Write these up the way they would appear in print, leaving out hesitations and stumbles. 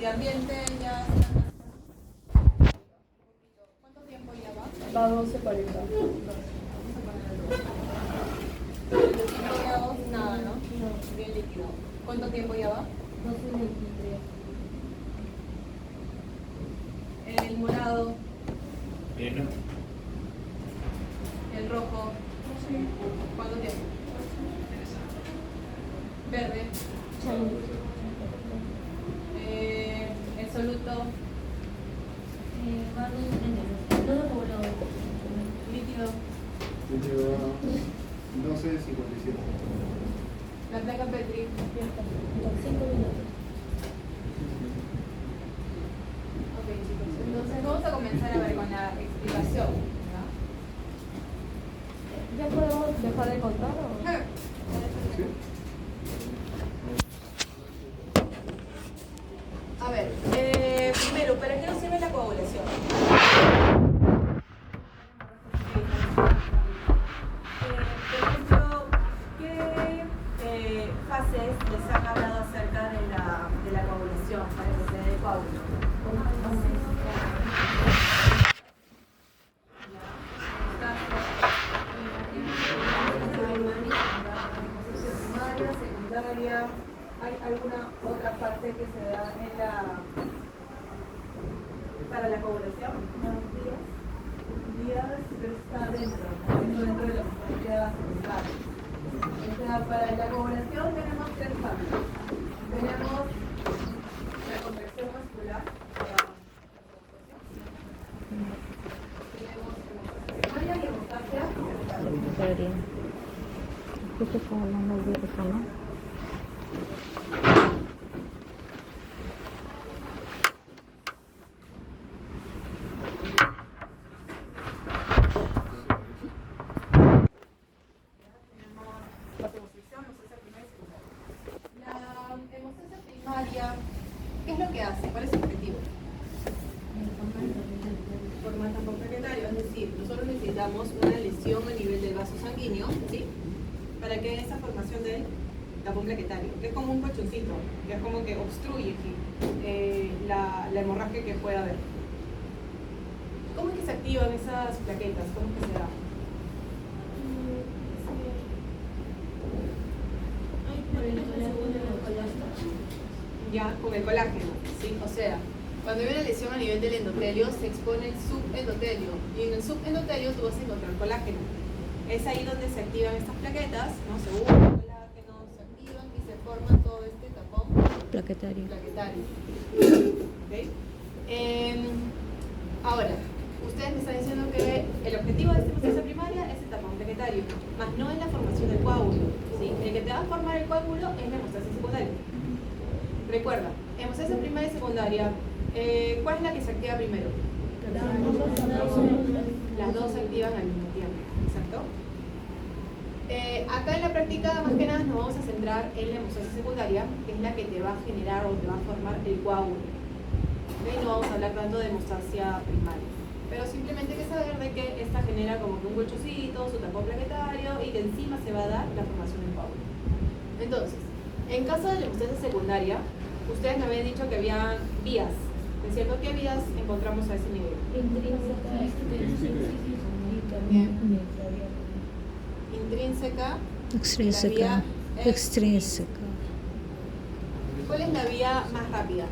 medio ambiente ya... ¿Cuánto tiempo ya va? Va a 12:40. De 5 grados, nada, ¿no? Bien líquido. ¿Cuánto tiempo ya va? 12:23. El morado, Bien. el rojo. ¿Cuánto tiempo? Verde. El soluto, Va todo poblado. líquido. Lleva 12:57. La placa Petri. 5 minutos. Ok, chicos. Entonces vamos a comenzar a ver con la explicación. ¿Ya podemos dejar de contar o? ¿Ya? ¿Sí? A ver, primero, ¿para qué nos sirve la coagulación? Por ejemplo, ¿qué fases les han hablado acerca de la coagulación para que se dé el coágulo? Primaria, secundaria, ¿hay alguna otra parte que se da para la coagulación? Días, pero está dentro de los días centrales. O sea, para la coagulación tenemos 3 fases. Tenemos la contracción muscular, tenemos hemostasia y hemostasia cerebral. Debería. Justo estaba hablando de eso, ¿no? La hemostasia primaria, ¿qué es lo que hace? ¿Cuál es el objetivo? Formar tapón plaquetario, es decir, nosotros necesitamos una lesión a nivel del vaso sanguíneo, ¿sí? Para que esa formación del tapón plaquetario, que es como un colchoncito, que es como que obstruye la hemorragia que pueda haber. ¿Cómo es que se activan esas plaquetas? ¿Cómo es que se da? Ya, con el colágeno, ¿sí? O sea, cuando hay una lesión a nivel del endotelio, se expone el subendotelio. Y en el subendotelio tú vas a encontrar colágeno. Es ahí donde se activan estas plaquetas, ¿no? Se une el colágeno, se activan y se forma todo este tapón Plaquetario. ¿Ok? Ahora, ustedes me están diciendo que el objetivo de esta hemostasia primaria es el tapón plaquetario, más no es la formación del coágulo, ¿sí? El que te va a formar el coágulo es la hemostasia secundaria. Recuerda, hemostasia primaria y secundaria, ¿cuál es la que se activa primero? Las dos se activan al mismo tiempo, ¿exacto? Acá en la práctica, más que nada, nos vamos a centrar en la hemostasia secundaria, que es la que te va a generar o te va a formar el coágulo. ¿Okay? No vamos a hablar tanto de hemostasia primaria, pero simplemente hay que saber de que esta genera como que un colchoncito, su tapón plaquetario y que encima se va a dar la formación del coágulo. Entonces, en caso de la hemostasia secundaria, ustedes me habían dicho que había vías. ¿Es cierto? ¿Qué vías encontramos a ese nivel? Intrínseca. Extrínseca. La vía Extrínseca. ¿Cuál es la vía más rápida?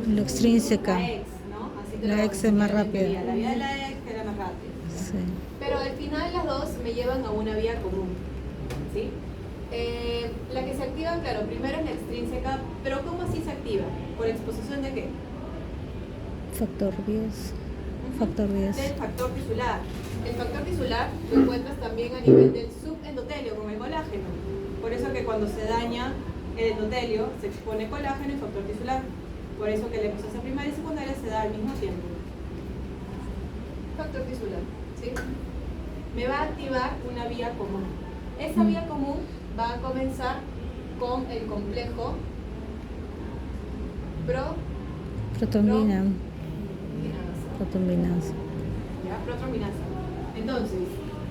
La extrínseca. La ex, ¿no? Así te La lo ex es más enseñar en teoría. rápida. La vía de la ex era más rápida. Sí. Pero al final las dos me llevan a una vía común, ¿sí? La que se activa, claro, primero es la extrínseca, pero ¿cómo así se activa? ¿Por exposición de qué? Factor 10. Factor 10. Del factor tisular. El factor tisular lo encuentras también a nivel del subendotelio con el colágeno. Por eso que cuando se daña el endotelio se expone colágeno y factor tisular. Por eso que la hemostasia primaria y secundaria se da al mismo tiempo. Factor tisular, ¿sí? Me va a activar una vía común. Esa vía común va a comenzar con el complejo Protrombina. protrombinasa. Protrombinasa. ¿Ya? Protrombinasa. Entonces,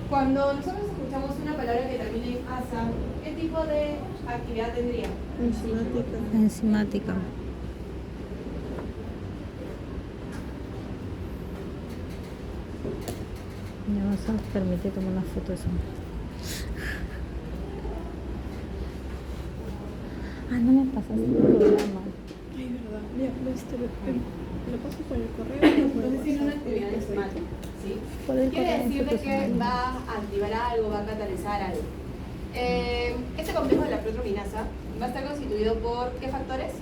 cuando nosotros escuchamos una palabra que termina en asa, ¿qué tipo de actividad tendría? Enzimática. Me vas a permitir tomar una foto de eso. Ah, no me pasas el programa. Ay, verdad. Ya, lo paso por el correo. Entonces tiene una actividad enzimática, ¿sí? Por el Quiere correo decir de que institucional. va a activar algo, va a catalizar algo. Este complejo de la protrominasa va a estar constituido por ¿qué factores?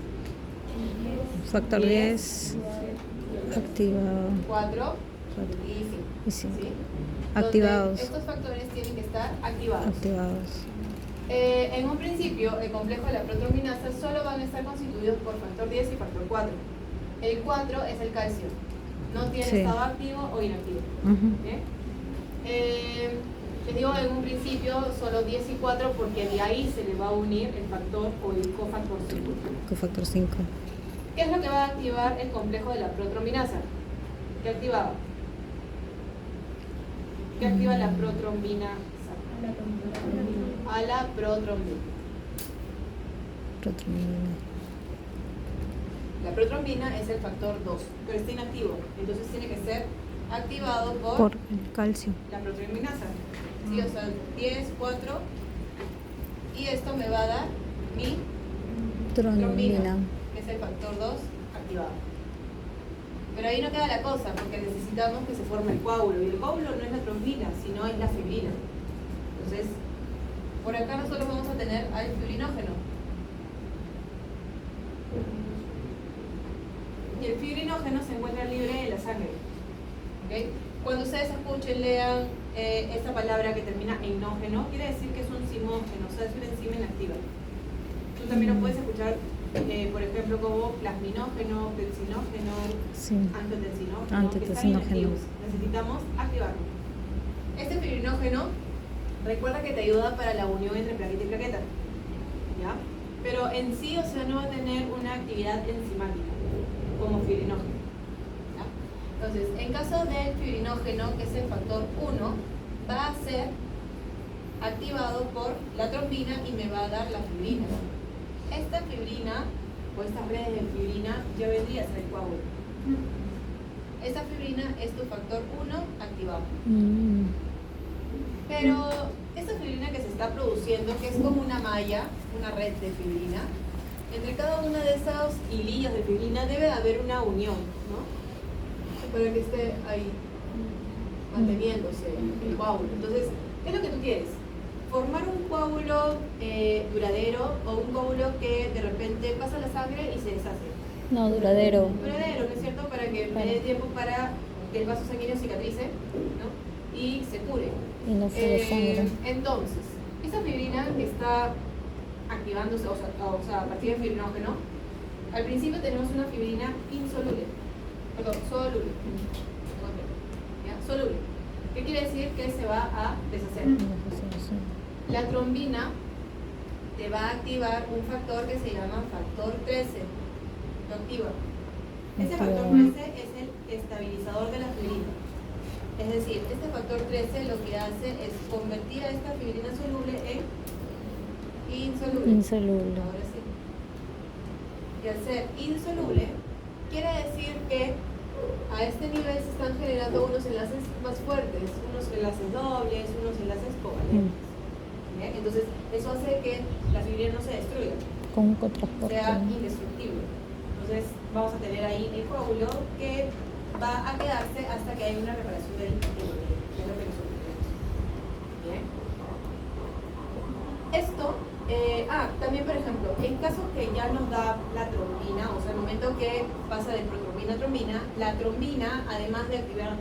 Factor 10 activado. 4 y 5. Y 5. ¿sí? Activados. Donde estos factores tienen que estar activados. Activados. En un principio, el complejo de la protrominasa solo van a estar constituidos por factor 10 y factor 4. El 4 es el calcio. No tiene Sí. estado activo o inactivo. Ujú. ¿Bien? Les digo en un principio solo 10 y 4 porque de ahí se le va a unir el factor o el cofactor 5. Cofactor 5. ¿Qué es lo que va a activar el complejo de la protrominasa? ¿Qué activaba? ¿Qué activa la protrombinasa? A la protrombina. Protrombina. La protrombina es el factor 2, pero está inactivo. Entonces tiene que ser activado Por el calcio. la protrombinasa. Sí, o sea, 10, 4. Y esto me va a dar mi trombina, Trombina. que es el factor 2 activado. Pero ahí no queda la cosa, porque necesitamos que se forme el coágulo. Y el coágulo no es la trombina, sino es la fibrina. Entonces, por acá nosotros vamos a tener al fibrinógeno. Y el fibrinógeno se encuentra libre en la sangre. ¿Ok? Cuando ustedes escuchen, lean esta palabra que termina en nógeno, quiere decir que es un simógeno, o sea, es una enzima inactiva. Tú también lo puedes escuchar, por ejemplo, como plasminógeno, tensinógeno, Sí. angiotensinógeno, que están Angiotensinógeno. inactivos. Necesitamos activarlo. Este fibrinógeno, recuerda que te ayuda para la unión entre plaqueta y plaqueta. ¿Ya? Pero en sí, o sea, no va a tener una actividad enzimática como fibrinógeno. ¿Ya? Entonces, en caso del fibrinógeno, que es el factor 1, va a ser activado por la trombina y me va a dar la fibrina. Esta fibrina, o estas redes de fibrina, ya vendría a ser el coágulo. Esta fibrina es tu factor 1 activado. Mm. Pero esta fibrina que se está produciendo, que es como una malla, una red de fibrina, entre cada uno de esos hilillos de fibrina debe haber una unión, ¿no? Para que esté ahí manteniéndose el coágulo. Entonces, ¿qué es lo que tú quieres? Formar un coágulo duradero o un coágulo que de repente pasa la sangre y se deshace. No, duradero. Duradero, ¿no es cierto? Para que me dé tiempo para que el vaso sanguíneo cicatrice, ¿no? Y se cure. Y no fue sangre. Entonces, esa fibrina que está activándose, o sea, a partir del fibrinógeno, al principio tenemos una fibrina insoluble, perdón, soluble. ¿Ya? Soluble. ¿Qué quiere decir? Que se va a deshacer. La trombina te va a activar un factor que se llama factor 13. Lo activa. Este factor 13 es el estabilizador de la fibrina. Es decir, este factor 13 lo que hace es convertir a esta fibrina soluble en insoluble. Insoluble. Ahora sí. Y al ser insoluble, quiere decir que a este nivel se están generando unos enlaces más fuertes, unos enlaces dobles, unos enlaces covalentes. ¿Bien? Entonces, eso hace que la fibrina no se destruya, Con un cotransporte. sea indestructible. Entonces, vamos a tener ahí el coágulo que va a quedarse hasta que haya una reparación del hemorroide, que es lo que nosotros queremos. Bien. Esto, también por ejemplo, en caso que ya nos da la trombina, o sea, el momento que pasa de protrombina a trombina, la trombina, además de activar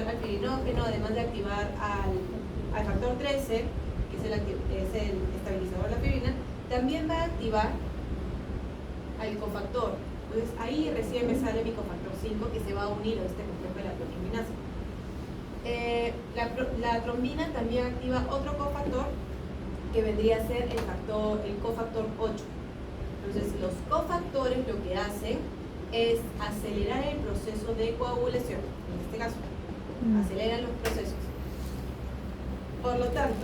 al fibrinógeno, además de activar al factor 13, que es el estabilizador de la fibrina, también va a activar al cofactor. Entonces ahí recién me sale mi cofactor 5 que se va a unir a este complejo de la protrombinasa. La trombina también activa otro cofactor que vendría a ser el cofactor 8. Entonces los cofactores lo que hacen es acelerar el proceso de coagulación, en este caso, aceleran los procesos. Por lo tanto,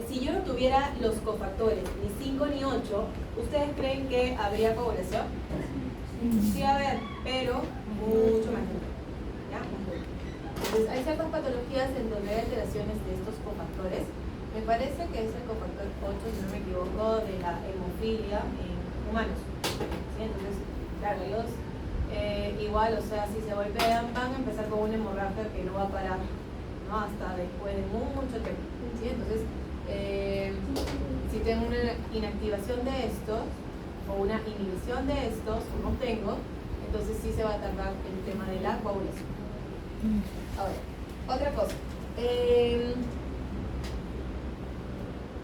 si yo no tuviera los cofactores, ni 5 ni 8, ¿ustedes creen que habría coagulación? Sí va a haber, pero mucho más lento. ¿Ya? Entonces, hay ciertas patologías en donde hay alteraciones de estos cofactores. Me parece que es el cofactor 8, si no me equivoco, de la hemofilia en humanos. ¿Sí? Entonces, claro, ellos igual, o sea, si se golpean, van a empezar con una hemorragia que no va a parar, ¿no? Hasta después de mucho tiempo. ¿Sí? Entonces, si tengo una inactivación de estos o una inhibición de estos, o no tengo, entonces sí se va a tardar el tema de la coagulación. Ahora, otra cosa.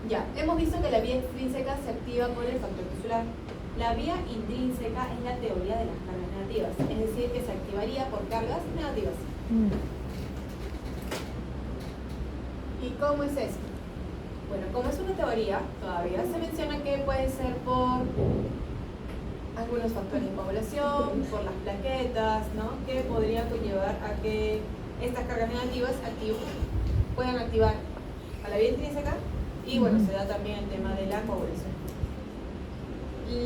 Ya, hemos visto que la vía extrínseca se activa por el factor tisular. La vía intrínseca es la teoría de las cargas negativas, es decir, que se activaría por cargas negativas. ¿Y cómo es eso? Bueno, como es una teoría, todavía se menciona que puede ser por algunos factores de coagulación, por las plaquetas, ¿no? Que podrían conllevar a que estas cargas negativas puedan activar a la vía intrínseca y bueno, se da también el tema de la coagulación.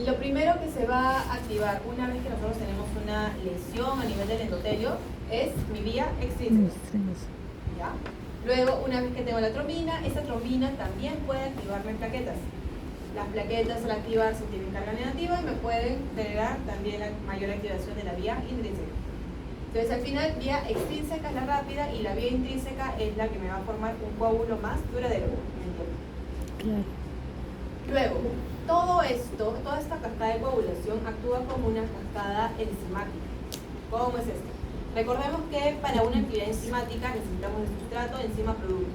Lo primero que se va a activar una vez que nosotros tenemos una lesión a nivel del endotelio es mi vía extrínseca. ¿Ya? Luego, una vez que tengo la trombina, esa trombina también puede activarme plaquetas. Las plaquetas al activarse tienen carga negativa y me pueden generar también la mayor activación de la vía intrínseca. Entonces, al final, vía extrínseca es la rápida y la vía intrínseca es la que me va a formar un coágulo más duradero. Claro. Luego, todo esto, toda esta cascada de coagulación actúa como una cascada enzimática. ¿Cómo es esto? Recordemos que para una actividad enzimática necesitamos el sustrato, enzima, producto.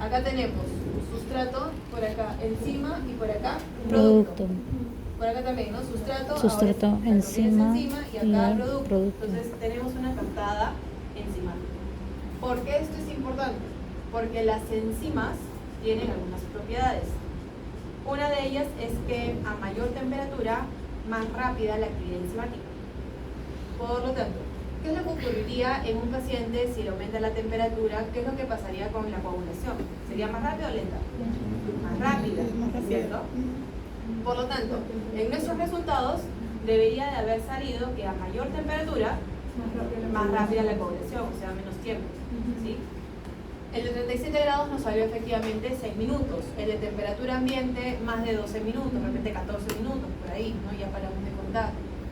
Acá tenemos sustrato, por acá enzima y por acá producto. Por acá también, ¿no? Sustrato, ahora enzima y acá producto. Entonces tenemos una cascada enzimática. ¿Por qué esto es importante? Porque las enzimas tienen algunas propiedades. Una de ellas es que a mayor temperatura, más rápida la actividad enzimática. Por lo tanto, ¿qué es lo que ocurriría en un paciente si le aumenta la temperatura? ¿Qué es lo que pasaría con la coagulación? ¿Sería más rápida o lenta? Más rápida, ¿cierto? Por lo tanto, en nuestros resultados debería de haber salido que a mayor temperatura, más rápida la coagulación, o sea, menos tiempo, ¿sí? El de 37 grados nos salió efectivamente 6 minutos. El de temperatura ambiente, más de 12 minutos, de repente 14 minutos, por ahí, ¿no? Ya paramos de contar.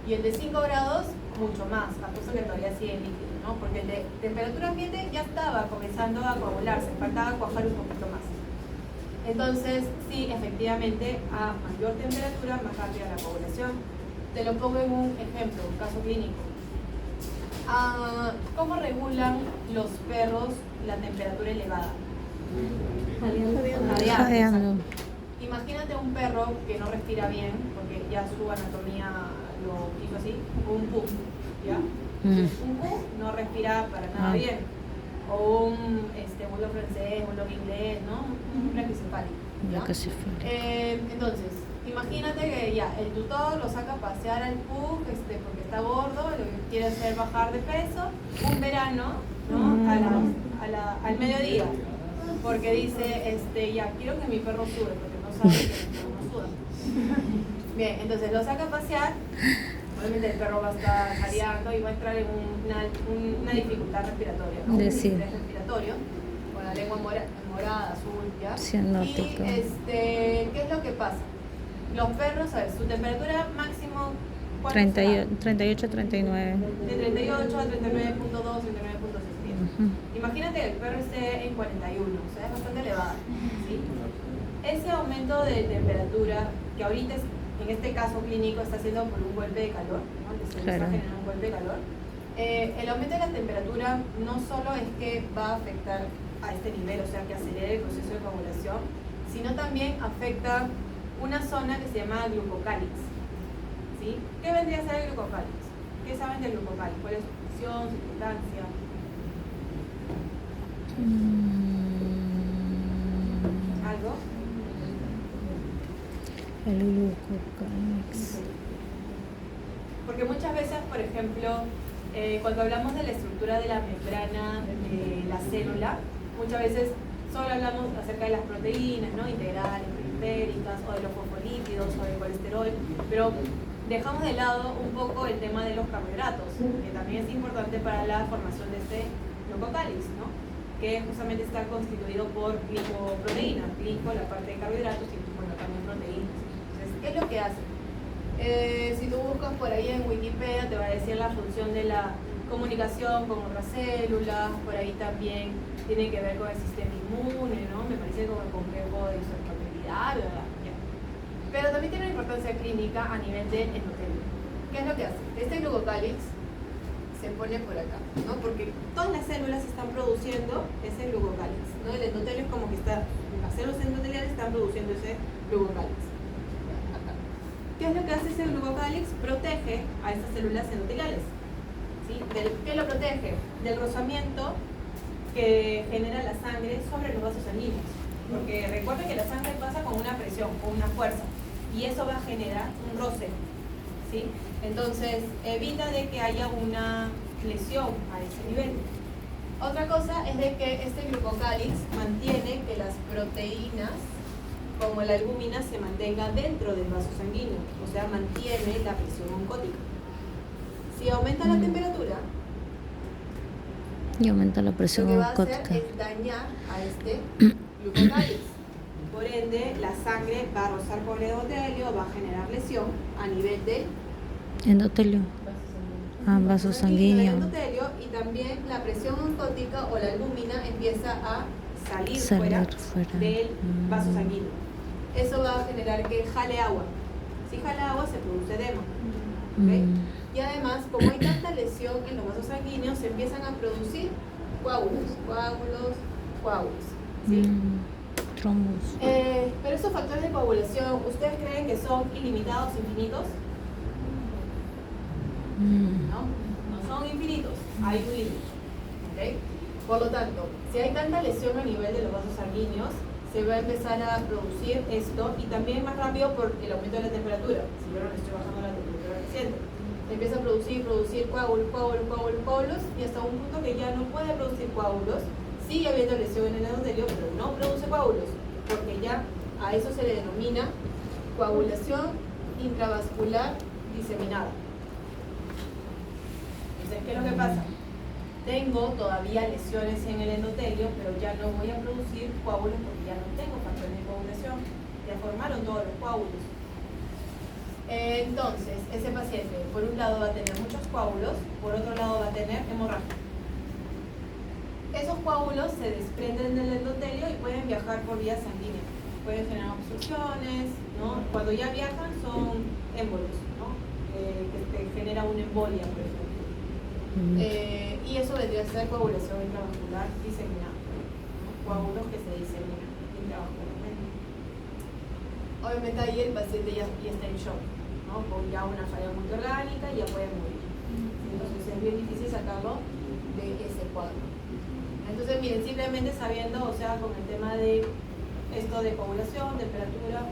Y el de 5 grados, mucho más, a pesar que todavía sigue líquido, ¿no? Porque el de temperatura ambiente ya estaba comenzando a coagularse, faltaba cuajar un poquito más. Entonces, sí, efectivamente, a mayor temperatura, más rápida la coagulación. Te lo pongo en un ejemplo, un caso clínico. ¿Cómo regulan los perros la temperatura elevada? Jadeando. Imagínate un perro que no respira bien, porque ya su anatomía lo hizo así, un pug, ¿ya? Un pug no respira para nada bien. O un bulldog francés, bulldog inglés, ¿no? Un brachycephalic, ¿ya? Entonces, imagínate que ya el tutor lo saca a pasear al pug porque está gordo, lo que quiere hacer bajar de peso, un verano, ¿no? Al mediodía, porque dice, ya quiero que mi perro sude, porque no sabe que mi perro no suda. Bien, entonces lo saca a pasear, obviamente el perro va a estar jadeando y va a entrar en una dificultad respiratoria, ¿no? Un estrés respiratorio, con la lengua morada, azul, ¿ya? Y ¿qué es lo que pasa? Los perros, a ver, su temperatura máximo, ¿cuánto 38 a 39. De 38 a 39.2, 39.6. Imagínate que el perro esté en 41, o sea, es bastante elevada, ¿sí? Ese aumento de temperatura, que ahorita en este caso clínico está haciendo por un golpe de calor, ¿no? Que se está generando un golpe de calor. El aumento de la temperatura no solo es que va a afectar a este nivel, o sea, que acelere el proceso de coagulación, sino también afecta una zona que se llama glucocálix, ¿sí? ¿Qué vendría a ser el glucocálix? ¿Qué saben del glucocálix? ¿Cuál es su función, su importancia? ¿Algo? El glucocálix. Porque muchas veces, por ejemplo, cuando hablamos de la estructura de la membrana de la célula, muchas veces solo hablamos acerca de las proteínas, ¿no? Integrales, periféricas, o de los fosfolípidos, o del colesterol, pero dejamos de lado un poco el tema de los carbohidratos, que también es importante para la formación de este glucocálix, ¿no? Que justamente está constituido por glicoproteínas, glico, la parte de carbohidratos, y bueno, también proteínas. Entonces, ¿qué es lo que hace? Si tú buscas por ahí en Wikipedia, te va a decir la función de la comunicación con otras células, por ahí también tiene que ver con el sistema inmune, ¿no? Me parece como el complejo de hiperconectividad, ¿verdad? Ya. Pero también tiene una importancia clínica a nivel del endotelio. ¿Qué es lo que hace? Este glucocálix se pone por acá, ¿no? Porque todas las células están produciendo ese glucocálix, ¿no? El endotelio es como que está, las células endoteliales están produciendo ese glucocálix. Acá. ¿Qué es lo que hace ese glucocálix? Protege a estas células endoteliales. ¿Sí? ¿Qué lo protege? Del rozamiento que genera la sangre sobre los vasos sanguíneos. Porque recuerden que la sangre pasa con una presión, con una fuerza, y eso va a generar un roce, ¿sí? Entonces evita de que haya una lesión a ese nivel. Otra cosa es de que este glucocálix mantiene que las proteínas como la albúmina se mantenga dentro del vaso sanguíneo, o sea, mantiene la presión oncótica. Si aumenta la temperatura, Y aumenta la lo presión que va a hacer oncótica. es dañar a este glucocálix. Por ende, la sangre va a rozar con el endotelio, va a generar lesión a nivel del Endotelio. Vaso sanguíneo. del endotelio, y también la presión oncótica o la albúmina empieza a salir fuera del vaso sanguíneo. Eso va a generar que jale agua. Si jala agua, se produce edema. ¿Ok? Y además, como hay tanta lesión en los vasos sanguíneos, se empiezan a producir coágulos, ¿sí? Trombos. Pero esos factores de coagulación, ¿ustedes creen que son ilimitados, infinitos? No, no son infinitos, hay un límite. ¿Ok? Por lo tanto, si hay tanta lesión a nivel de los vasos sanguíneos, se va a empezar a producir esto, y también más rápido por el aumento de la temperatura. Si yo no le estoy bajando la temperatura reciente, empieza a producir coágulos, y hasta un punto que ya no puede producir coágulos. Sigue habiendo lesión en el endotelio, pero no produce coágulos, porque ya a eso se le denomina coagulación intravascular diseminada. Entonces, ¿qué es lo que pasa? Tengo todavía lesiones en el endotelio, pero ya no voy a producir coágulos porque ya no tengo factores de coagulación, ya formaron todos los coágulos. Entonces, ese paciente, por un lado, va a tener muchos coágulos, por otro lado, va a tener hemorragia. Esos coágulos se desprenden del endotelio y pueden viajar por vía sanguínea. Pueden generar obstrucciones, ¿no? Cuando ya viajan son émbolos, ¿no? Que te genera una embolia, por ejemplo. Y eso vendría a ser coagulación intravascular diseminada, ¿no? Coágulos que se diseminan intravascularmente. Obviamente ahí el paciente ya está en shock, ¿no? Con ya una falla multiorgánica y ya puede morir. Entonces es bien difícil sacarlo de ese cuadro. Entonces, miren, simplemente sabiendo, o sea, con el tema de esto de coagulación, temperatura,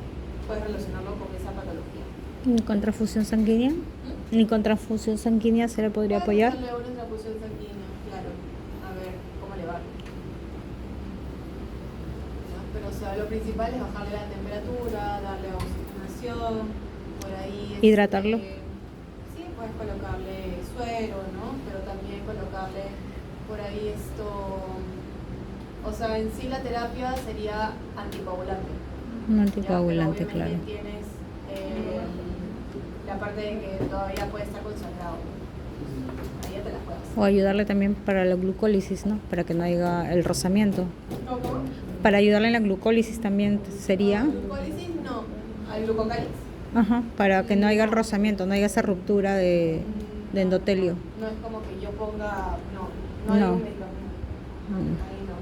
puedes relacionarlo con esa patología. ¿Ni con transfusión sanguínea? ¿Ni con transfusión sanguínea se le podría apoyar? Puedes hacerle una transfusión sanguínea, claro. A ver cómo le va. ¿No? Pero, o sea, lo principal es bajarle la temperatura, darle oxigenación, por ahí... ¿Hidratarlo? Sí, puedes colocarle suero, ¿no? Pero también colocarle por ahí esto... O sea, en sí la terapia sería anticoagulante. Un anticoagulante, Ya, pero claro. obviamente tienes la parte de que todavía puede estar consagrado. Ahí ya te la juegas. O ayudarle también para la glucólisis, ¿no? Para que no haya el rozamiento. ¿Cómo? Para ayudarle en la glucólisis también sería. Glucólisis no, hay glucocálix. Ajá, para que no haya el rozamiento, no haya esa ruptura de endotelio. No es como que yo ponga, no hay No. un medicamento. Ahí no.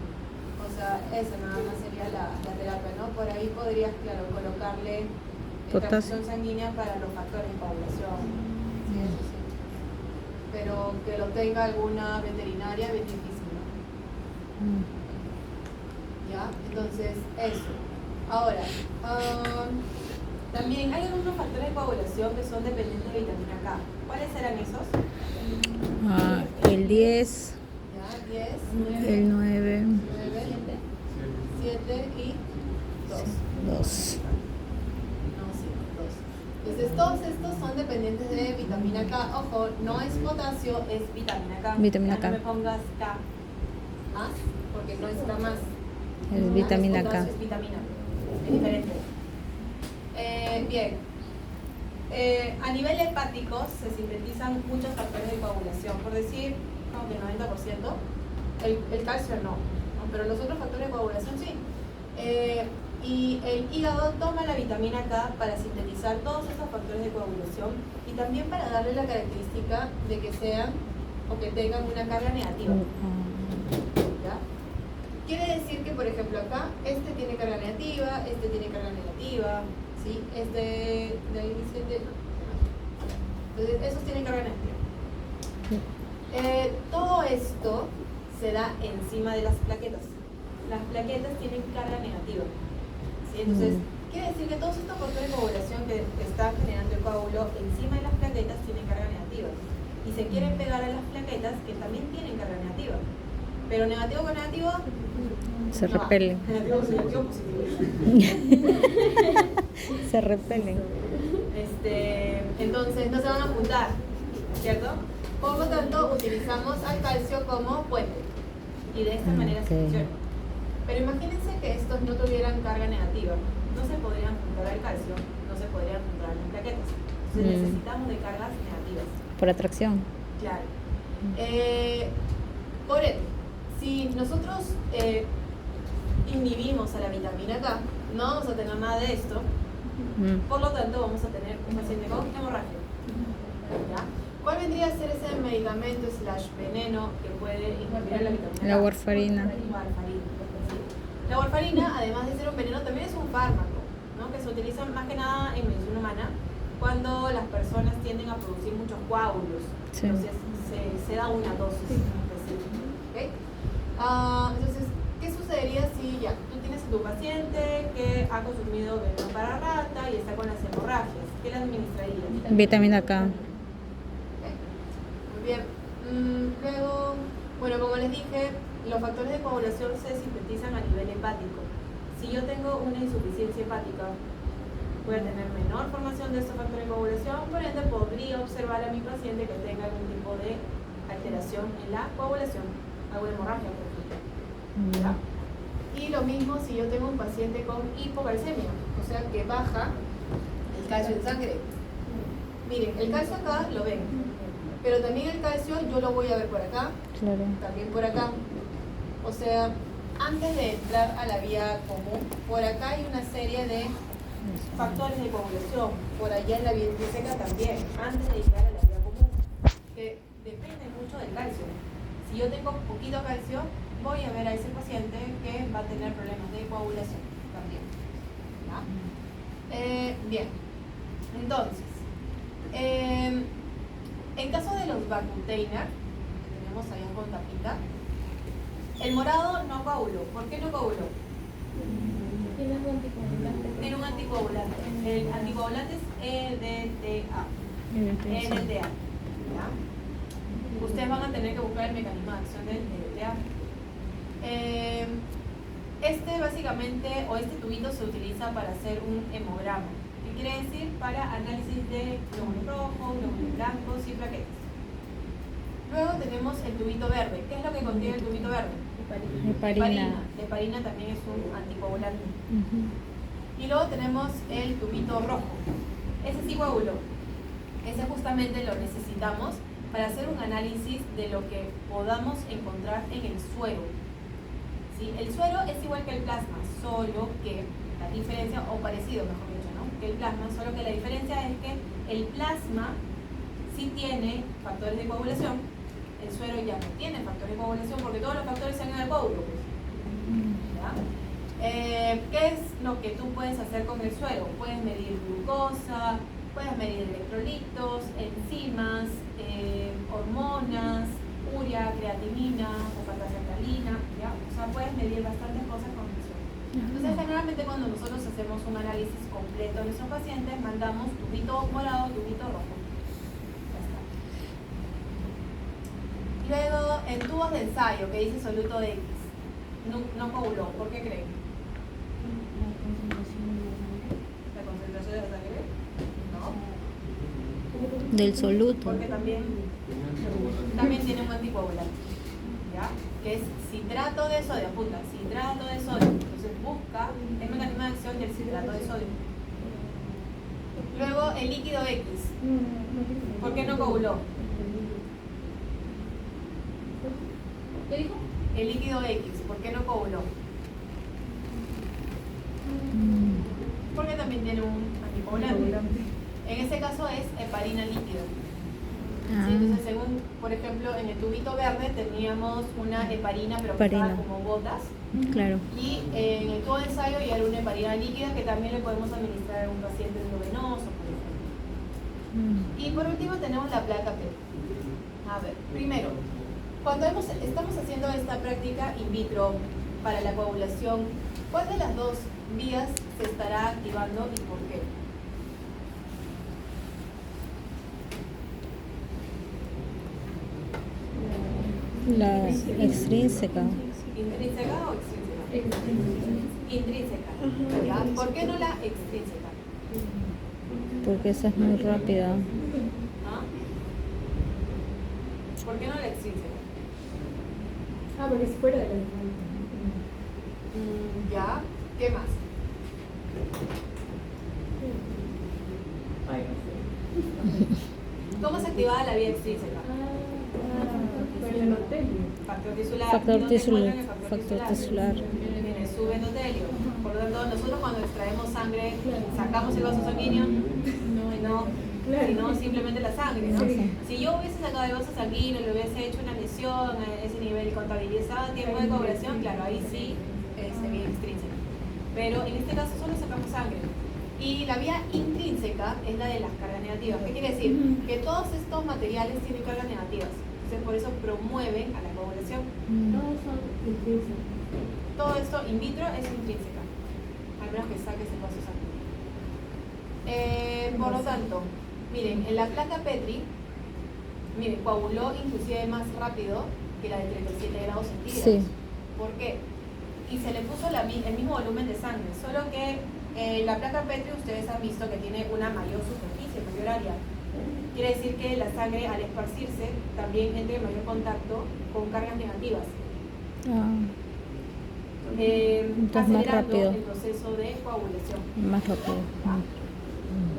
O sea, esa nada más sería la terapia, ¿no? Por ahí podrías, claro, colocarle Potasio. transfusión sanguínea para los factores de coagulación. Sí, eso sí. Pero que lo tenga alguna veterinaria, bien difícil, ¿no? ¿Ya? Entonces, eso. Ahora, también hay algunos factores de coagulación que son dependientes de vitamina K. ¿Cuáles serán esos? El 10, Ya, 10, 9, el 9, 7 y 2. 2. No, sí, 2. Entonces, todos estos son dependientes de vitamina K. Ojo, no es potasio, es vitamina K. Vitamina Ya K. No me pongas K más, porque no es K más. Es No vitamina es K. potasio, es vitamina. Es diferente. Bien. A nivel hepático se sintetizan muchos factores de coagulación. Por decir, como que el 90%. El calcio no, pero los otros factores de coagulación sí. Y el hígado toma la vitamina K para sintetizar todos esos factores de coagulación y también para darle la característica de que sean o que tengan una carga negativa. ¿Ya? Quiere decir que, por ejemplo, acá este tiene carga negativa, este tiene carga negativa, ¿sí? Este de ahí dice entonces, esos tienen carga negativa. Todo esto se da encima de las plaquetas. Las plaquetas tienen carga negativa. ¿Sí? Entonces, quiere decir que todos estos factores de coagulación que están generando el coágulo encima de las plaquetas tienen carga negativa. Y se quieren pegar a las plaquetas que también tienen carga negativa. Pero negativo con negativo Se no va. repelen. Negativo con negativo positivo. Se repelen. Entonces no se van a juntar, ¿cierto? Por lo tanto, utilizamos al calcio como puente. Y de esta manera se Ok. funciona. Pero imagínense que estos no tuvieran carga negativa. No se podrían juntar al calcio, no se podrían juntar a las plaquetas. Entonces necesitamos de cargas negativas. Por atracción. Claro. Por ende, si nosotros inhibimos a la vitamina K, no vamos a tener nada de esto. Por lo tanto, vamos a tener un paciente con hemorragia. ¿Ya? ¿Cuál vendría a ser ese medicamento / veneno que puede inhibir a la vitamina K? La warfarina. Warfarina, ¿sí? La warfarina, además de ser un veneno, también es un fármaco, ¿no? Que se utiliza más que nada en medicina humana cuando las personas tienden a producir muchos coágulos. Sí. Entonces se da una dosis específica. ¿Okay? Entonces, ¿qué sucedería si ya tú tienes a tu paciente que ha consumido veneno para rata y está con las hemorragias? ¿Qué le administrarías? Vitamina K. Muy bien. Luego, bueno, como les dije, los factores de coagulación se sintetizan a nivel hepático. Si yo tengo una insuficiencia hepática, voy a tener menor formación de estos factores de coagulación, por ende podría observar a mi paciente que tenga algún tipo de alteración en la coagulación, alguna hemorragia, por ejemplo. ¿Ya? Y lo mismo si yo tengo un paciente con hipocalcemia, o sea que baja el calcio en sangre. Miren, el calcio acá lo ven, pero también el calcio yo lo voy a ver por acá, Claro. también por acá. O sea, antes de entrar a la vía común, por acá hay una serie de factores de coagulación, por allá en la vía seca también, antes de llegar a la vía común, que depende mucho del calcio. Si yo tengo poquito calcio, voy a ver a ese paciente que va a tener problemas de coagulación también. ¿Ya? Bien, entonces, en caso de los Vacutainer, que tenemos allá con tapita, el morado no coaguló. ¿Por qué no coaguló? Tiene un anticoagulante. Tiene un anticoagulante. El anticoagulante es EDTA. EDTA. ¿Ya? Ustedes van a tener que buscar el mecanismo de acción del EDTA. Este básicamente, o este tubito se utiliza para hacer un hemograma. ¿Qué quiere decir? Para análisis de glóbulos rojos, glóbulos blancos y plaquetas. Luego tenemos el tubito verde. ¿Qué es lo que contiene el tubito verde? Heparina. La heparina también es un anticoagulante. Y luego tenemos el tubito rojo. Ese sí coaguló. Ese justamente lo necesitamos para hacer un análisis de lo que podamos encontrar en el suero. ¿Sí? El suero es igual que el plasma, solo que la diferencia, o parecido mejor dicho, ¿no? Que el plasma, solo que la diferencia es que el plasma sí tiene factores de coagulación, el suero ya no tiene factores de coagulación porque todos los factores se han ido al coágulo. Pues. ¿Ya? ¿Qué es lo que tú puedes hacer con el suero? Puedes medir glucosa, puedes medir electrolitos, enzimas, hormonas, urea, creatinina, alcalina, ¿ya? O sea, puedes medir bastantes cosas con el suero. Entonces, generalmente cuando nosotros hacemos un análisis completo de nuestros pacientes, mandamos tubito morado, tubito rojo. Ya está. Luego, en tubos de ensayo, que dice soluto X, no coaguló. ¿Por qué creen? ¿La concentración de la sangre? No. Del soluto. Porque también tiene un anticoagulante, ¿ya? Que es citrato de sodio, apunta, citrato de sodio. Entonces busca el mecanismo de acción del citrato de sodio. Luego el líquido X. ¿Por qué no coaguló? ¿Qué dijo? El líquido X, ¿por qué no coaguló? Porque también tiene un anticoagulante. En ese caso es heparina líquida. Ah. Sí, entonces, según, por ejemplo, en el tubito verde teníamos una heparina, pero que estaba Heparina. como gotas. Claro. Y en el tubo de ensayo ya era una heparina líquida que también le podemos administrar a un paciente endovenoso, por ejemplo. Y por último tenemos la placa P. A ver, primero, cuando estamos haciendo esta práctica in vitro para la coagulación, ¿cuál de las dos vías se estará activando y por qué? La extrínseca. ¿Intrínseca o extrínseca? Intrínseca. ¿Ya? ¿Por qué no la extrínseca? Porque esa es muy rápida. ¿Ah? ¿Por qué no la extrínseca? Ah, porque es fuera de la ¿Ya? ¿Qué más? ¿Cómo se activaba la vía extrínseca? Por el endotelio. Factor tisular. Factor ¿Y dónde tisular. encuentran el Factor tisular. En el subendotelio. Por lo tanto, nosotros cuando extraemos sangre, sacamos el vaso sanguíneo, sino simplemente la sangre, ¿no? Sí. Si yo hubiese sacado el vaso sanguíneo, le hubiese hecho una lesión a ese nivel y contabilizado tiempo de coagulación, claro, ahí sí sería extrínseca. Pero en este caso solo sacamos sangre. Y la vía intrínseca es la de las cargas negativas. ¿Qué quiere decir? Que todos estos materiales tienen cargas negativas. Entonces, por eso promueven a la coagulación. Todos son intrínsecos. Todo esto in vitro es intrínseca, al menos que saques el vaso sanguíneo. Por lo tanto, miren, en la placa Petri, miren, coaguló inclusive más rápido que la de 37 grados centígrados. Sí. ¿Por qué? Y se le puso el mismo volumen de sangre, solo que la placa Petri ustedes han visto que tiene una mayor superficie, mayor área. Quiere decir que la sangre al esparcirse también entra en mayor contacto con cargas negativas. Ah, Entonces, más Acelerando rápido. el proceso de coagulación. más rápido.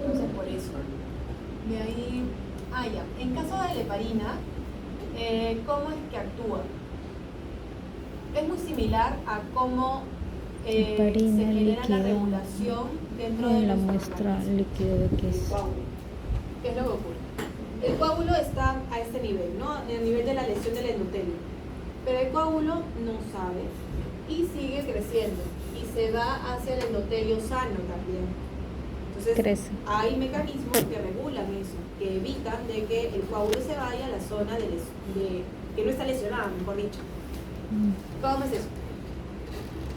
Entonces, por eso. De ahí, ya. En caso de la heparina, ¿cómo es que actúa? Es muy similar a cómo se Heparina genera la líquida. regulación dentro de En la los muestra organismos. líquido de El X. coágulo. ¿Qué es lo que ocurre? El coágulo está a este nivel, ¿no? En el nivel de la lesión del endotelio. Pero el coágulo no sabe y sigue creciendo y se va hacia el endotelio sano también. Entonces, Crece. hay mecanismos que regulan eso, que evitan de que el coágulo se vaya a la zona que no está lesionada, mejor dicho. ¿Cómo es eso?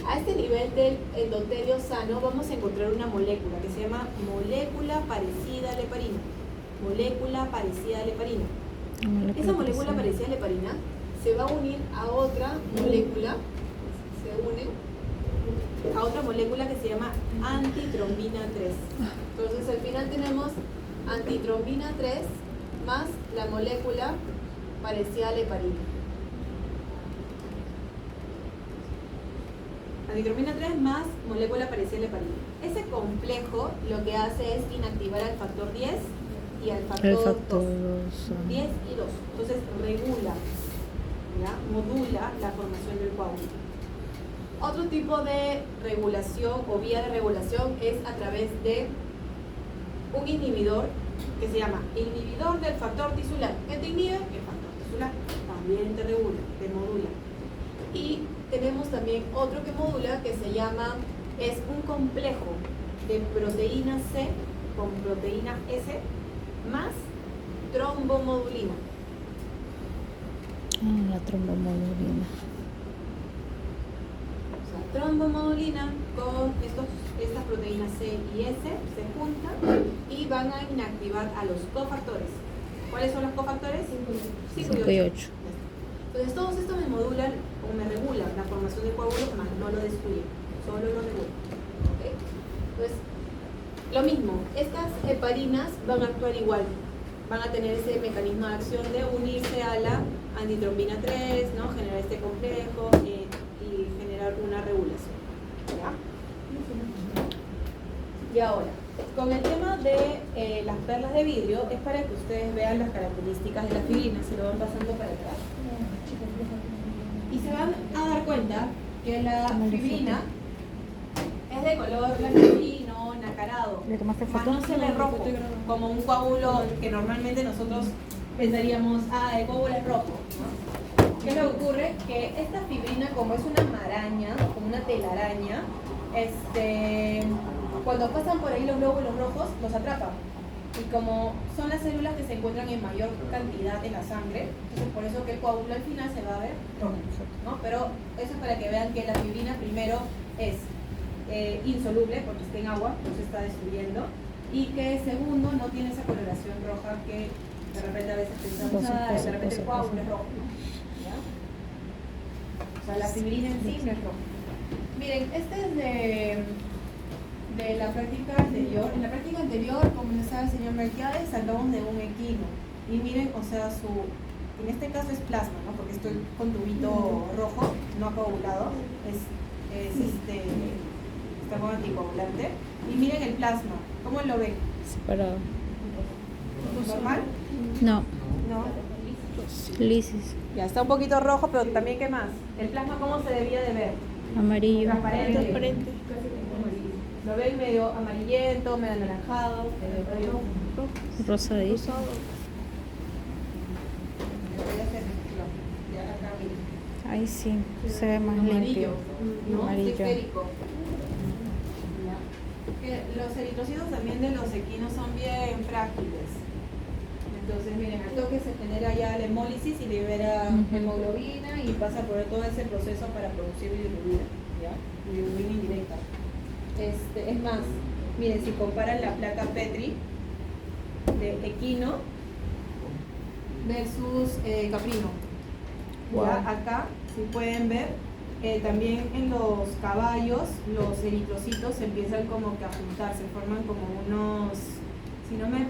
A este nivel del endotelio sano vamos a encontrar una molécula que se llama molécula parecida a la heparina. Molécula parecida a la heparina. Esa molécula parecida a la heparina se va a unir a otra molécula, se une a otra molécula que se llama antitrombina 3. Entonces al final tenemos antitrombina 3 más la molécula parecida a la heparina. Antitrombina 3 más molécula parecida a la heparina. Ese complejo lo que hace es inactivar al factor 10 y al factor, El factor 2. 10 y 2. Entonces regula, ¿ya? Modula la formación del coágulo. Otro tipo de regulación o vía de regulación es a través de un inhibidor que se llama inhibidor del factor tisular. ¿Qué te inhibe? El factor tisular. También te regula, te modula. Y tenemos también otro que modula que se llama, es un complejo de proteína C con proteína S más trombomodulina. La trombomodulina. O sea, trombomodulina con estas proteínas C y S se juntan y van a inactivar a los cofactores. ¿Cuáles son los cofactores? 5 y 8. Entonces todos estos me modulan o me regulan la formación de coágulos, más no lo destruyen, solo lo regulan. ¿Okay? Entonces, lo mismo, estas heparinas van a actuar igual. van a tener ese mecanismo de acción de unirse a la antitrombina 3, ¿no? Generar este complejo y generar una regulación. ¿Ya? Y ahora, con el tema de las perlas de vidrio, es para que ustedes vean las características de la fibrina, se lo van pasando para atrás. Y se van a dar cuenta que la fibrina es de color blanquecino, nacarado, ¿Le tomaste más foto? no se ve rojo, como un coágulo que normalmente nosotros pensaríamos, el coágulo es rojo, ¿no? ¿Qué es lo que ocurre? Que esta fibrina, como es una maraña, como una telaraña, cuando pasan por ahí los glóbulos rojos, los atrapan. Y como son las células que se encuentran en mayor cantidad en la sangre, entonces por eso que el coágulo al final se va a ver rojo, ¿no? Pero eso es para que vean que la fibrina primero es insoluble porque está en agua, no se está destruyendo, y que segundo no tiene esa coloración roja que de repente a veces pensamos, de repente el coágulo es rojo, ¿ya? O sea, la fibrina en sí no es roja. Miren, este es de la práctica anterior. En la práctica anterior, como nos sabe el señor Melquiades, sacamos de un equino. Y miren, o sea, en este caso es plasma, ¿no? Porque estoy con tubito rojo, no coagulado, está con anticoagulante. Y miren el plasma, ¿cómo lo ven? Separado. ¿Normal? No, No. lisis. Ya, está un poquito rojo, pero también, ¿qué más? El plasma, ¿cómo se debía de ver? Amarillo. Transparente. Lo ven medio amarillento, medio anaranjado, medio Rosadito. Ahí sí, se ve más limpio. ¿no? Amarillo. Esférico. Los eritrocitos también de los equinos son bien frágiles. Entonces, miren, al toque se genera ya la hemólisis y libera hemoglobina y pasa por todo ese proceso para producir bilirrubina, ¿ya? Bilirrubina indirecta. Es más, miren, si comparan la placa Petri de equino versus caprino, Wow. ya acá, si pueden ver, también en los caballos los eritrocitos se empiezan como que a juntar, se forman como unos, si no me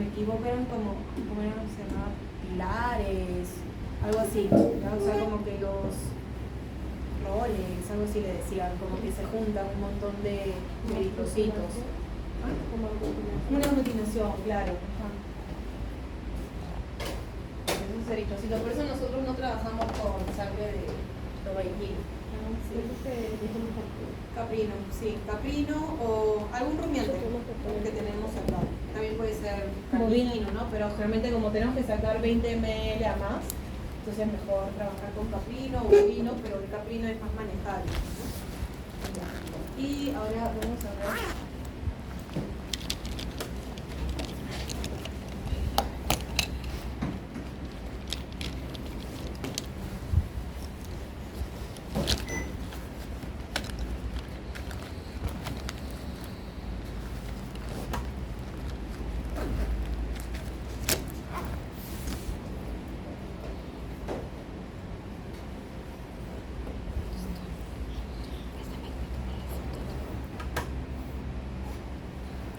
equivoco, eran como, ¿cómo se llamaba? Pilares, algo así, ¿ya? O sea, como que los roles, algo así le decían, como que se juntan un montón de eritrocitos. Una aglutinación, claro. Esos eritrocitos, por eso nosotros no trabajamos con sangre de tobaquino. Caprino, sí, caprino o algún rumiante que tenemos acá. También puede ser caprino, ¿no? Pero generalmente como tenemos que sacar 20 ml a más, entonces es mejor trabajar con caprino o bovino, pero el caprino es más manejable, ¿no? Y ahora vamos a ver.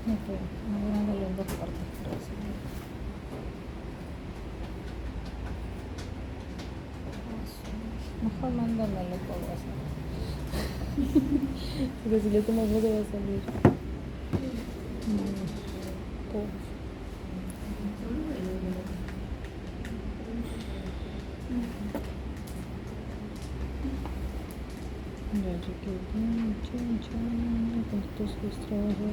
No puedo, me voy a darle en dos partes. Pero sí. Mejor mándamelo por WhatsApp. Porque si le tomo foto va a salir. Todos. Ya, con estos dos trabajos.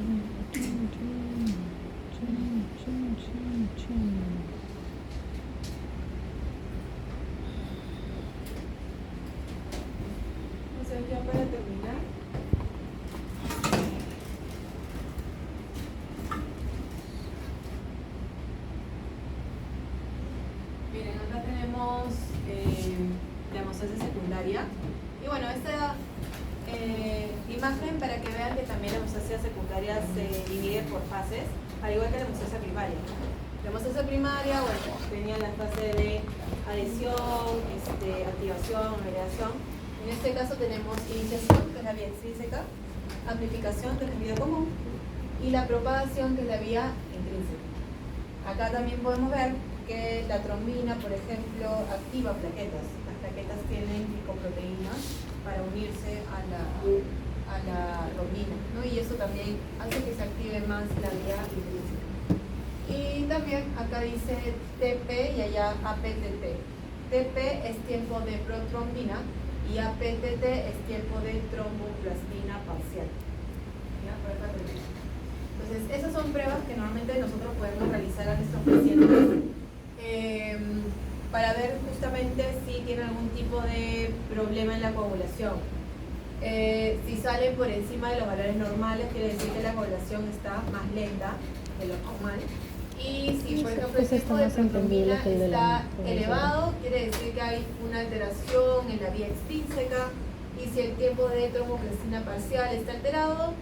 Entonces ya para terminar. Miren, acá tenemos la hemostasis secundaria. Y bueno, esta imagen para que vean que también la hemostasia secundaria se divide por fases, al igual que la hemostasia primaria. La hemostasia primaria, bueno, tenía la fase de adhesión, activación, agregación. En este caso tenemos iniciación, que es la vía extrínseca, amplificación, que es la vía común, y la propagación, que es la vía intrínseca. Acá también podemos ver que la trombina, por ejemplo, activa plaquetas. Las plaquetas tienen glicoproteínas para unirse a la trombina, ¿no? Y eso también hace que se active más la vía intrínseca. Y también acá dice TP y allá APTT. TP es tiempo de protrombina y APTT es tiempo de tromboplastina parcial. ¿Ya? Entonces, esas son pruebas que normalmente nosotros podemos realizar a nuestros pacientes para ver justamente si tienen algún tipo de problema en la coagulación. Si salen por encima de los valores normales, quiere decir que la coagulación está más lenta de lo normal. Y si, por ejemplo, el Pues está tiempo de más entendible protrombina que el de la está elevado, quiere decir que hay una alteración en la vía extrínseca. Y si el tiempo de tromboplastina parcial está alterado,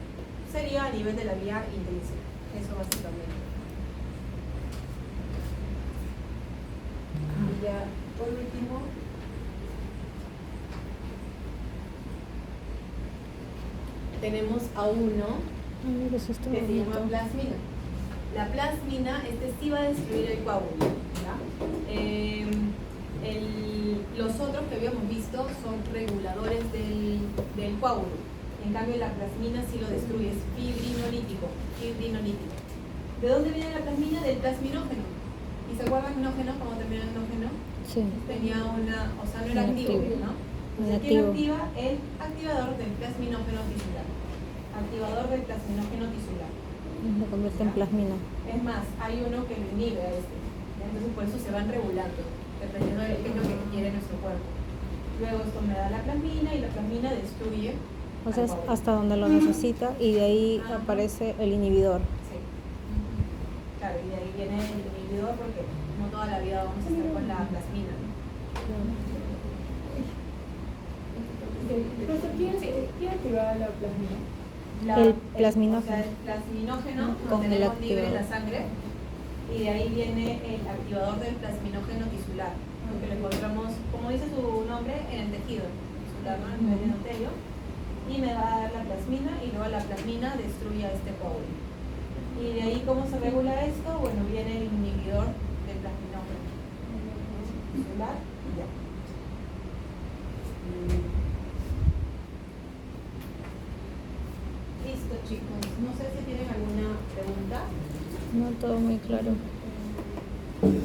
sería a nivel de la vía intrínseca. Eso básicamente. Y ya, por último, tenemos a uno Ay, mira, eso está que se llama bonito. plasmina. La plasmina, sí va a destruir el coágulo, ¿ya? Los otros que habíamos visto son reguladores del coágulo. En cambio, la plasmina sí lo destruye, es fibrinolítico. ¿De dónde viene la plasmina? Del plasminógeno. ¿Y se acuerdan minógeno? ¿Cómo termina el minógeno? Sí. Tenía una, o sea, no era activo, Negativo. ¿no? Entonces, ¿quién Negativo. activa? El activador del plasminógeno tisular. Activador del plasminógeno tisular. Lo convierte en plasmina. Es más, hay uno que lo inhibe a este. ¿Ya? Entonces, por eso se van regulando, dependiendo de qué es lo que quiere nuestro cuerpo. Luego esto me da la plasmina y la plasmina destruye. O sea, al es coágulo. hasta donde lo necesita y de ahí Ajá. aparece el inhibidor. Sí. Claro, y de ahí viene el inhibidor porque no toda la vida vamos a estar con la plasmina, ¿no? Profesor, ¿quién activaba la plasmina? El plasminógeno. O sea, el plasminógeno lo Con el tenemos libre en la activador. sangre y de ahí viene el activador del plasminógeno tisular, porque lo encontramos, como dice su nombre, en el tejido tisular, ¿no? En el nivel endotelio, y me va a dar la plasmina y luego la plasmina destruye a este coágulo. Y de ahí, ¿cómo se regula esto? Bueno, viene el inhibidor del plasminógeno tisular y ya. Listo, chicos. No sé si tienen alguna pregunta. No, todo muy claro.